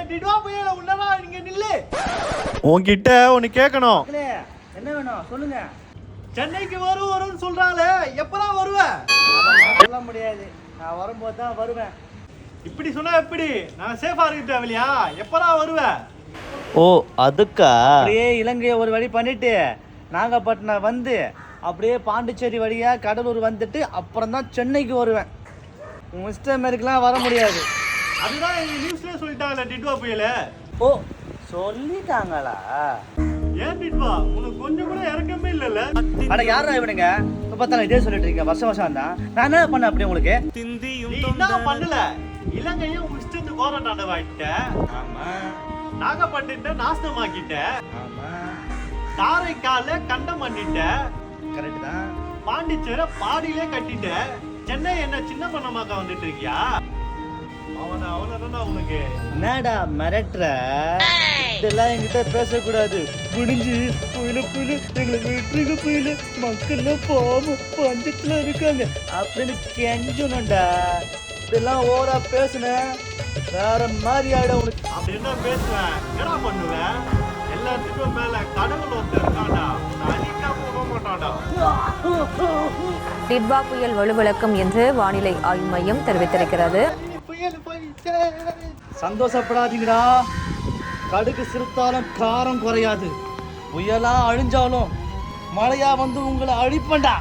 டிட்வா புயல் உன்னடா இங்க நில்லு. உன்கிட்ட ஒன்னு கேட்கணும். என்ன வேணும் சொல்லுங்க. சென்னைக்கு வருன்னு சொல்றாங்களே, எப்பதான் வருவ? சொல்ல முடியாது, நான் வரும்போது தான் வருவேன். இப்படி சொன்னா எப்படி? நான் சேஃபா இருக்க தேவையா? எப்பதான் வருவ? ஓ அதுக்கா? அப்படியே இலங்கையை ஒரு வழி பண்ணிட்டு நாகப்பட்டினம் வந்து அப்படியே பாண்டிச்சேரி வழியா கடலூர் வந்துட்டு அப்புறம் தான் சென்னைக்கு வருவேன். உங்க இஷ்டம் மாரிக்கெல்லாம் வர முடியாது. அதுதான் எங்க நியூஸ்லயே சொல்லிட்டாங்கல்ல டிட்வா புயல. ஓ சொல்லிட்டாங்களா? ஏன் டிட்வா, உனக்கு கொஞ்சம் கூட இறக்கமே இல்லல்ல? அட யாரா இவனுங்க இப்ப பார்த்தாலும் இதே சொல்லிட்டு இருக்கீங்க. வருஷம் தான் நான் என்ன பண்ண அப்படி உங்களுக்கு? நீ என்ன பண்ணல? இலங்கையும் உன் இஷ்டத்துக்கு போராட்டாண்டவாயிட்ட. ஆமா நாகப்பட்டினத்தை நாசமாக்கிட்ட. ஆமா காரைக்கால கண்டம் பண்ணிட்ட. கரெக்ட் தான். பாண்டிச்சேரி பாடியிலே கட்டிட்ட. சென்னை என்ன சின்ன பண்ணமாக்க வந்துட்டு இருக்கியா? அவனதான் உனக்கு என்னடா மிரட்டுற? இதெல்லாம் என்கிட்ட பேசக்கூடாது. முடிஞ்சு புயல எங்களுக்கு விட்டுருக்க புயல மக்கள் பாவம் பஞ்சத்துல இருக்காங்க அப்படின்னு கெஞ்சணும்டா. இதெல்லாம் ஓரா பேசுன வேற மாதிரி ஆயிடும் உனக்கு. அப்படி என்ன பேசுவேன்? என்ன பண்ணுவேன்? எல்லாத்துக்கும் மேல கடவுள் ஒருத்தர் இருக்காண்டா. அடிக்கா போக மாட்டான்டா. டிட்வா புயல் வலுவிழக்கும் என்று வானிலை ஆய்வு மையம் தெரிவித்திருக்கிறது. சந்தோஷப்படாதீங்கடா, கடுகு சிறுத்தாலும் காரம் குறையாது. புயலா அழிஞ்சாலும் மழையா வந்து உங்களை அழிப்பண்டா.